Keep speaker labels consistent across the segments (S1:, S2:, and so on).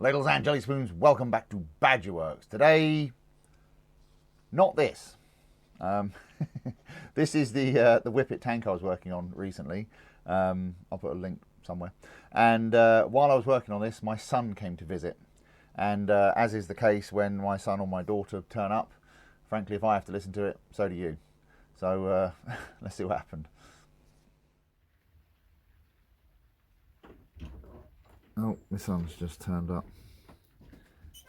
S1: Ladles and jelly spoons, welcome back to Badgerworks. Today, not this. This is the Whippet tank I was working on recently. I'll put a link somewhere. And while I was working on this, my son came to visit. And as is the case when my son or my daughter turn up, frankly, if I have to listen to it, so do you. So let's see what happened. Oh, my son's just turned up.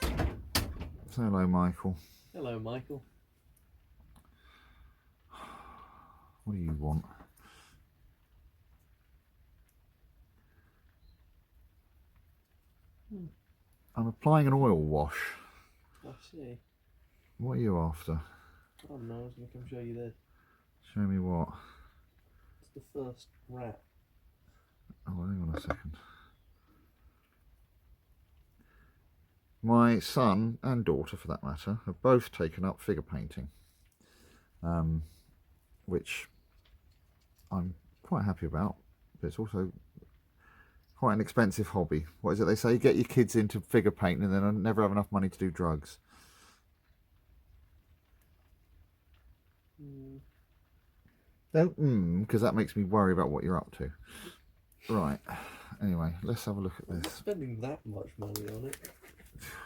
S1: Say hello, Michael.
S2: Hello, Michael.
S1: What do you want? I'm applying an oil wash.
S2: I see.
S1: What are you after?
S2: I don't know, I was going to come show you this.
S1: Show me what?
S2: It's the first rat.
S1: Oh, hang on a second. My son and daughter, for that matter, have both taken up figure painting, which I'm quite happy about, but it's also quite an expensive hobby. What is it they say? Get your kids into figure painting and then never have enough money to do drugs. Don't because that makes me worry about what you're up to. Right, anyway, let's have a look at
S2: I'm
S1: this.
S2: not spending that much money on it.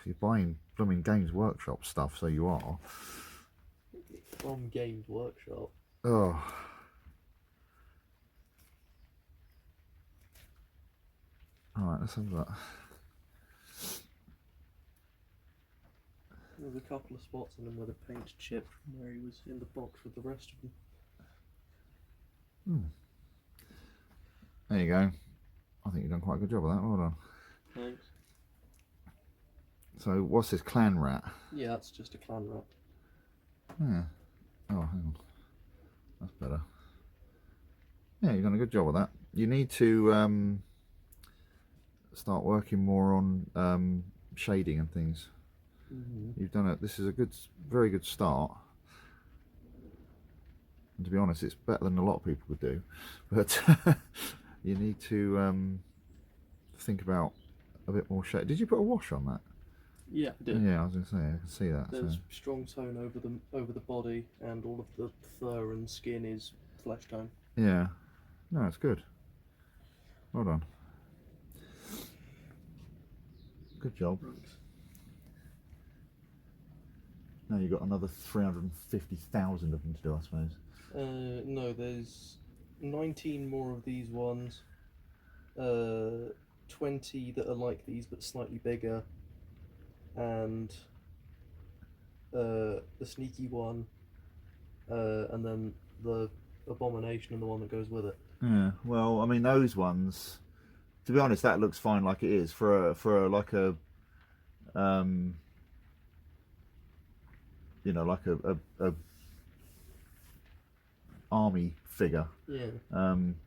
S1: You're buying blooming Games Workshop stuff, so you are.
S2: From Games Workshop.
S1: Oh. Alright, let's have a look.
S2: There's a couple of spots on him where the paint chipped from where he was in the box with the rest of them.
S1: There you go. I think you've done quite a good job of that. Well done.
S2: Thanks.
S1: So, what's this, clan rat?
S2: Yeah, that's just a clan rat.
S1: Yeah. Oh, hang on. That's better. Yeah, you've done a good job of that. You need to start working more on shading and things. You've done it. This is a good, very good start. And to be honest, it's better than a lot of people would do. But you need to think about a bit more shade. Did you put a wash on that?
S2: Yeah, I did.
S1: Yeah, I was going to say, I can see that.
S2: There's
S1: So.
S2: strong tone over the body, and all of the fur and skin is flesh tone.
S1: Yeah. No, it's good. Well done. Good job.
S2: Thanks.
S1: Now you've got another 350,000 of them to do, I suppose.
S2: No, there's 19 more of these ones, 20 that are like these but slightly bigger, and the sneaky one, and then the abomination and the one that goes with it.
S1: Yeah, well, I mean, those ones, to be honest, that looks fine like it is for like a you know, like a army figure.
S2: Yeah.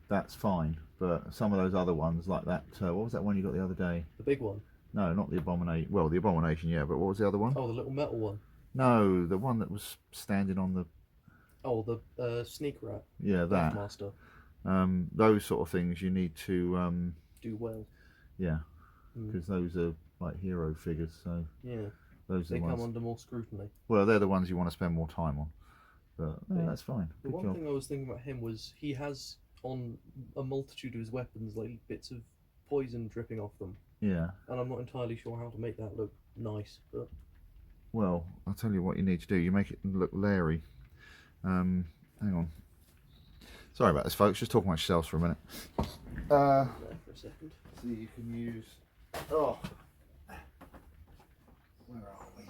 S1: That's fine, but some of those other ones, like that, what was that one you got the other day?
S2: The big one.
S1: No, not the abomination. Well, the abomination, yeah, but what was the other one?
S2: Oh, the little metal one.
S1: No, the one that was standing on the.
S2: Oh, the sneak rat.
S1: Yeah, that.
S2: Master.
S1: Those sort of things you need to
S2: do well.
S1: Yeah, because those are like hero figures. So
S2: yeah,
S1: those are
S2: they
S1: the
S2: come
S1: ones.
S2: under more scrutiny.
S1: Well, they're the ones you want to spend more time on. But yeah, that's fine.
S2: The
S1: Good
S2: one
S1: job.
S2: thing I was thinking about him was he has on a multitude of his weapons like bits of poison dripping off them.
S1: Yeah.
S2: And I'm not entirely sure how to make that look nice, but.
S1: Well, I'll tell you what you need to do. You make it look leery. Hang on. Sorry about this, folks. Just talking about yourselves for a minute.
S2: There for a second.
S1: So you can use. Oh. Where are we?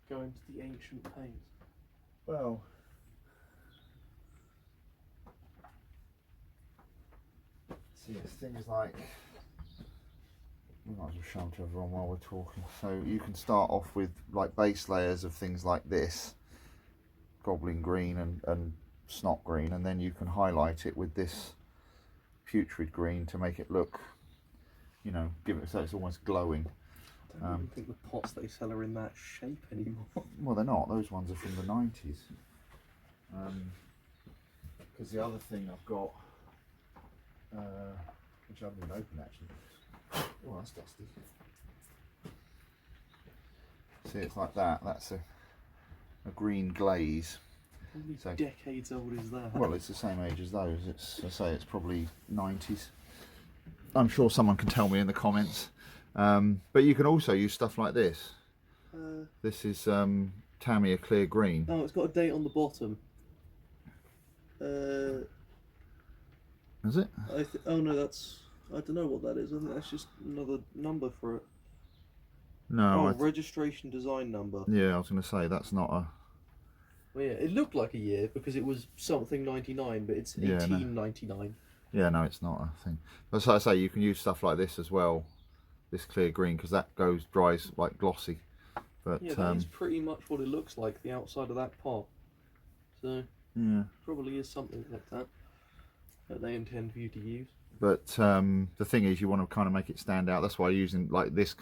S2: Go into the ancient paints.
S1: Well. See, it's things like. We might as well show them to everyone while we're talking. So you can start off with like base layers of things like this, goblin green and snot green, and then you can highlight it with this putrid green to make it look, you know, give it so it's almost glowing.
S2: I don't even think the pots they sell are in that shape anymore.
S1: Well, they're not. Those ones are from the 90s. Because the other thing I've got, which I haven't even opened actually, Oh, that's dusty. See, it's like that. That's a green glaze.
S2: How many
S1: So,
S2: decades old is that?
S1: well, it's the same age as those. I say it's probably 90s. I'm sure someone can tell me in the comments. But you can also use stuff like this. This is Tamiya clear green.
S2: Oh, it's got a date on the bottom.
S1: Is it?
S2: Oh no, that's, I don't know what that is. I think that's just another number for it.
S1: No.
S2: Oh, registration design number.
S1: Yeah, I was going to say that's not a.
S2: Well, yeah, it looked like a year because it was something 99, but it's 1899.
S1: Yeah, no, it's not a thing. But like I say, you can use stuff like this as well. This clear green, because that dries like glossy. But
S2: yeah, that is pretty much what it looks like, the outside of that pot. So
S1: yeah,
S2: probably is something like that they intend for you to use.
S1: But the thing is, you want to kind of make it stand out. That's why using like this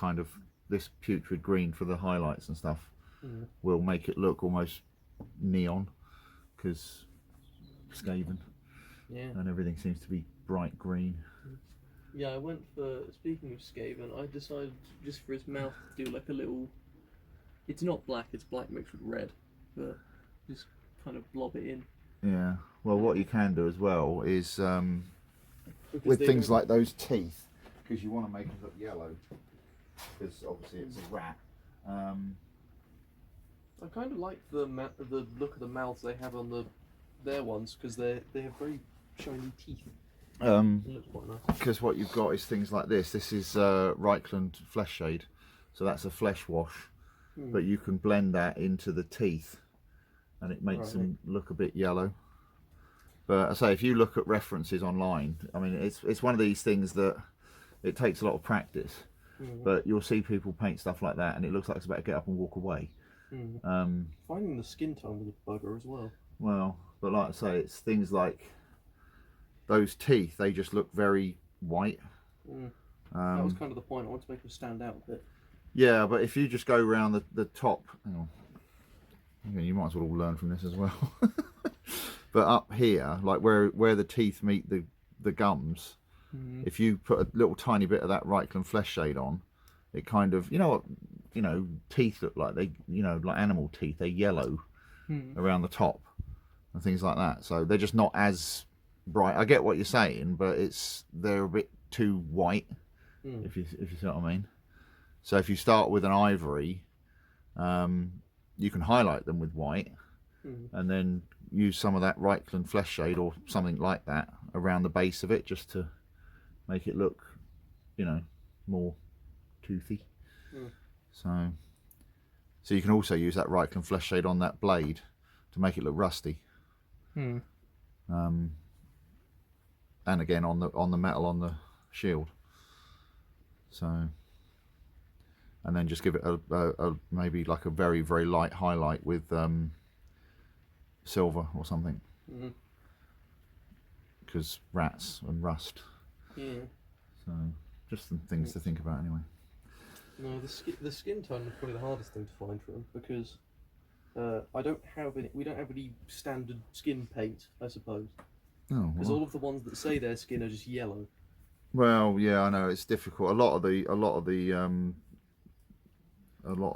S1: putrid green for the highlights and stuff will make it look almost neon, because Skaven, and everything seems to be bright green.
S2: Yeah, I went for, speaking of Skaven, I decided just for his mouth to do like a little, it's not black, it's black mixed with red, but just kind of blob it in.
S1: Yeah, well, what you can do as well is with things like those teeth, because you want to make them look yellow, because obviously it's a rat.
S2: I kind of like the look of the mouths they have on their ones, because they have very shiny teeth. It looks quite nice.
S1: Because what you've got is things like this. This is Reichland Flesh Shade, so that's a flesh wash, but you can blend that into the teeth, and it makes them look a bit yellow. But I say, if you look at references online, I mean, it's one of these things that it takes a lot of practice. But you'll see people paint stuff like that, and it looks like it's about to get up and walk away.
S2: Finding the skin tone was a bugger as well.
S1: Well, but like I say, it's things like those teeth, they just look very white.
S2: That was kind of the point. I wanted to make them stand out a bit.
S1: Yeah, but if you just go around the top, hang on. Yeah, you might as well all learn from this as well. But up here, like where the teeth meet the gums, if you put a little tiny bit of that Reichland Flesh Shade on, it kind of, you know what, teeth look like, they, like animal teeth, they're yellow around the top and things like that. So they're just not as bright. I get what you're saying, but they're a bit too white, if you see what I mean. So if you start with an ivory, you can highlight them with white, and then use some of that Reichland Flesh Shade or something like that around the base of it, just to make it look, more toothy. So you can also use that Reichland Flesh Shade on that blade to make it look rusty. And again on the metal on the shield. So, and then just give it a maybe like a very, very light highlight with silver or something, because rats and rust. So just some things to think about anyway.
S2: No, the skin tone is probably the hardest thing to find for them, because we don't have any standard skin paint, I suppose. Because all of the ones that say their skin are just yellow.
S1: Well, yeah, I know it's difficult. A lot of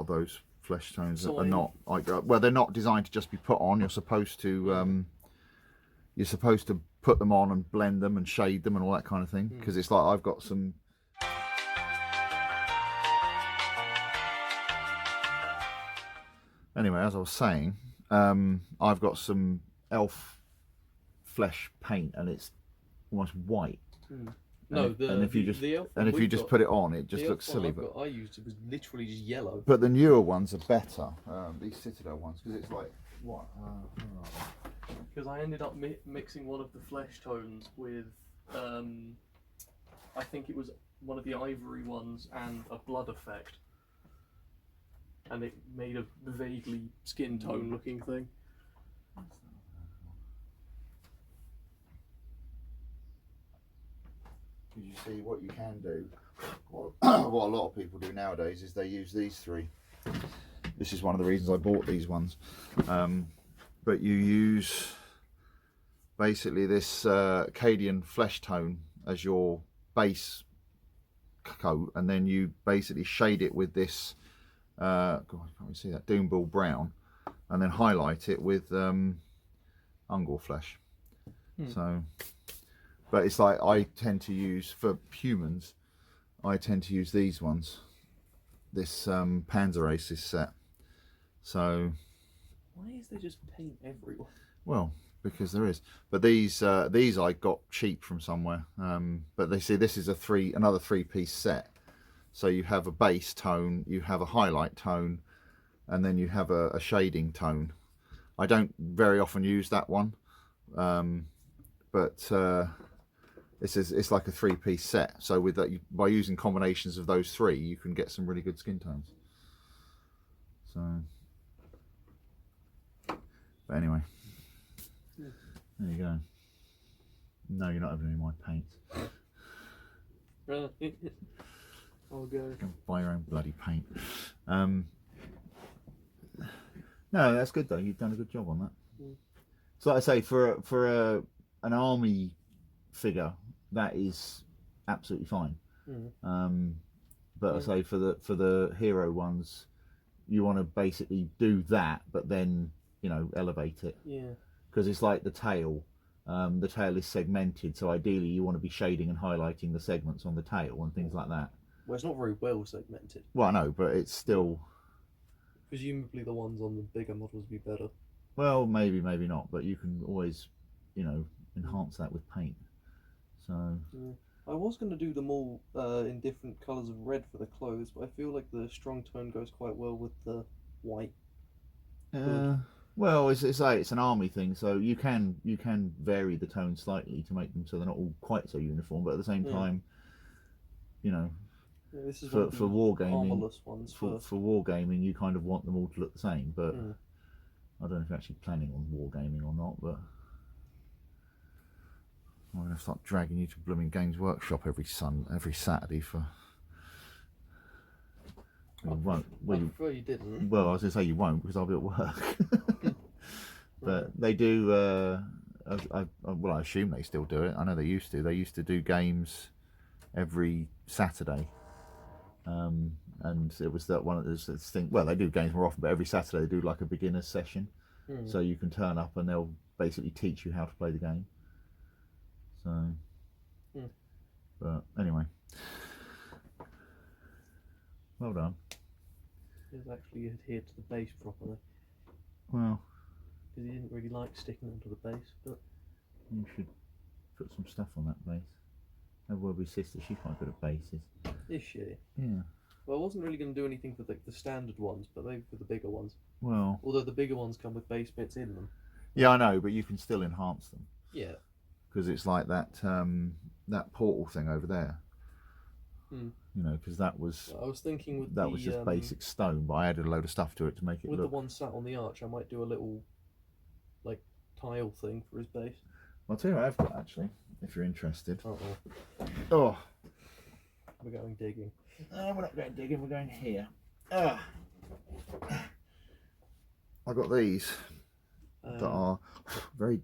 S1: those flesh tones are not like, well, they're not designed to just be put on. You're supposed to put them on and blend them and shade them and all that kind of thing. Because it's like, I've got some. Anyway, as I was saying, I've got some elf flesh paint, and it's almost white.
S2: No,
S1: if you just put it on, it just looks silly. But
S2: I used it was literally just yellow.
S1: But the newer ones are better. These Citadel ones, because it's like what?
S2: Because I ended up mixing one of the flesh tones with, I think it was one of the ivory ones and a blood effect, and it made a vaguely skin tone looking thing.
S1: You see, what you can do, what a lot of people do nowadays, is they use these three. This is one of the reasons I bought these ones. But you use basically this Cadian flesh tone as your base coat, and then you basically shade it with this, God, I can't really see that, Doomball brown, and then highlight it with Ungor flesh. So, but it's like I tend to use, for humans, I tend to use these ones, this Panzer Aces set. So
S2: why is there just paint everywhere?
S1: Well, because there is. But these I got cheap from somewhere. But they see this is another three-piece set. So you have a base tone, you have a highlight tone, and then you have a shading tone. I don't very often use that one, but it's like a three-piece set. So with that, by using combinations of those three, you can get some really good skin tones. So, but anyway, there you go. No, you're not having any of my paints.
S2: I'll go.
S1: Go buy your own bloody paint. No, that's good though. You've done a good job on that. So, like I say, for an army figure, that is absolutely fine. But I say for the hero ones, you want to basically do that, but then elevate it.
S2: Yeah.
S1: Because it's like the tail. The tail is segmented, so ideally you want to be shading and highlighting the segments on the tail and things like that.
S2: Well, it's not very well segmented.
S1: Well, I know, but it's still.
S2: Presumably the ones on the bigger models would be better.
S1: Well, maybe not, but you can always, enhance that with paint. So.
S2: Yeah. I was going to do them all in different colours of red for the clothes, but I feel like the strong tone goes quite well with the white.
S1: Well, it's an army thing, so you can vary the tone slightly to make them so they're not all quite so uniform, but at the same time,
S2: this is
S1: for wargaming,
S2: ones
S1: for wargaming, you kind of want them all to look the same. But I don't know if you're actually planning on wargaming or not. But I'm going to start dragging you to blooming Games Workshop every Saturday for. You won't. Well,
S2: I prefer you didn't.
S1: Well, I was going to say you won't because I'll be at work. But they do. Well, I assume they still do it. I know they used to. They used to do games every Saturday. And it was that one of those things. Well, they do games more often, but every Saturday they do like a beginner's session. So you can turn up and they'll basically teach you how to play the game. So, but anyway, well done.
S2: He's actually adhered to the base properly.
S1: Well,
S2: because he didn't really like sticking onto the base, but
S1: you should put some stuff on that base. Have a word with sister, she's quite good at bases.
S2: Is she?
S1: Yeah.
S2: Well, I wasn't really going to do anything for the standard ones, but maybe for the bigger ones.
S1: Well,
S2: although the bigger ones come with base bits in them.
S1: Yeah, I know, but you can still enhance them.
S2: Yeah.
S1: Because it's like that that portal thing over there. Because that was.
S2: I was thinking with
S1: that was just basic stone, but I added a load of stuff to it to make it
S2: with
S1: look.
S2: The one sat on the arch, I might do a little, like, tile thing for his base.
S1: I'll tell you what I've got actually, if you're interested.
S2: Oh. We're going digging.
S1: No, we're not going digging. We're going here. I got these that are very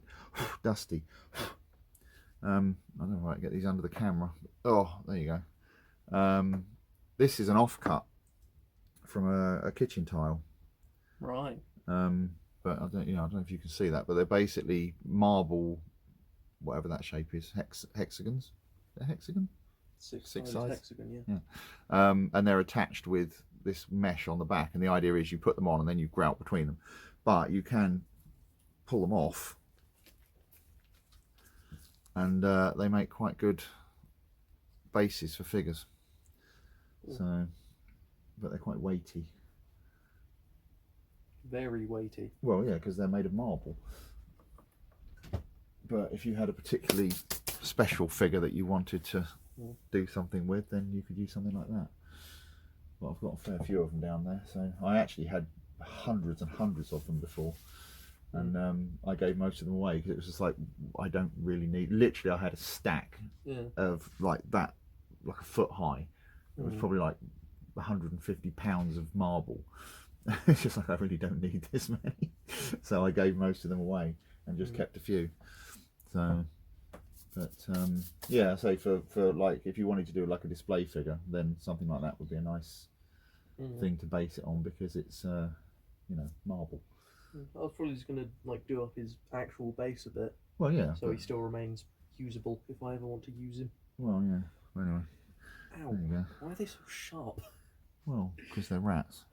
S1: dusty. I don't know how to get these under the camera. Oh, there you go. This is an offcut from a kitchen tile.
S2: Right.
S1: But I don't know if you can see that, but they're basically marble, whatever that shape is, hexagons. A hexagon?
S2: Six
S1: sides.
S2: Hexagon, yeah.
S1: And they're attached with this mesh on the back, and the idea is you put them on and then you grout between them, but you can pull them off, and they make quite good bases for figures. So, but they're quite weighty.
S2: Very weighty.
S1: Well, yeah, because they're made of marble. But if you had a particularly special figure that you wanted to do something with, then you could use something like that. But I've got a fair few of them down there, so I actually had hundreds and hundreds of them before, and I gave most of them away because it was just like, I don't really need. Literally, I had a stack of like that, like a foot high. It was probably like 150 pounds of marble. It's just like, I really don't need this many. So I gave most of them away and just kept a few. So, But yeah, so for like if you wanted to do like a display figure, then something like that would be a nice thing to base it on, because it's you know, marble.
S2: I was probably just gonna like do up his actual base a bit.
S1: Well, yeah.
S2: So he still remains usable if I ever want to use him.
S1: Well, yeah. Anyway.
S2: Ow!
S1: There you go.
S2: Why are they so sharp?
S1: Well, because they're rats.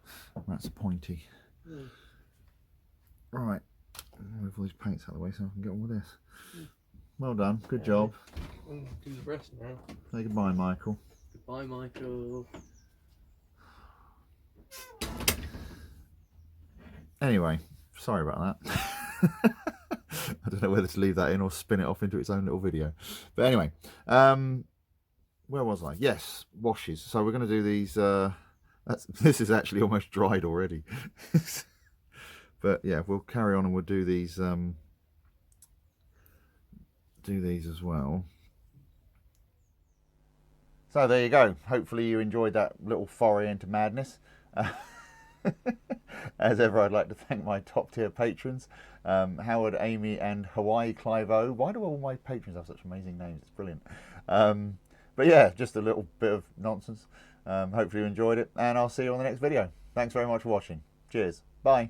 S1: Rats are pointy.
S2: Mm.
S1: Right. I'll move all these paints out of the way so I can get on with this. Well done. Good job.
S2: I'll do the rest now.
S1: Say goodbye, Michael.
S2: Goodbye, Michael.
S1: Anyway, sorry about that. I don't know whether to leave that in or spin it off into its own little video. But anyway, where was I? Yes, washes. So we're going to do these. This is actually almost dried already. But yeah, we'll carry on and we'll do these. Do these as well. So there you go. Hopefully you enjoyed that little foray into madness. As ever, I'd like to thank my top tier patrons, Howard, Amy and Hawaii Clive O. Why do all my patrons have such amazing names? It's brilliant. But yeah, just a little bit of nonsense. Hopefully you enjoyed it, and I'll see you on the next video. Thanks very much for watching. Cheers. Bye.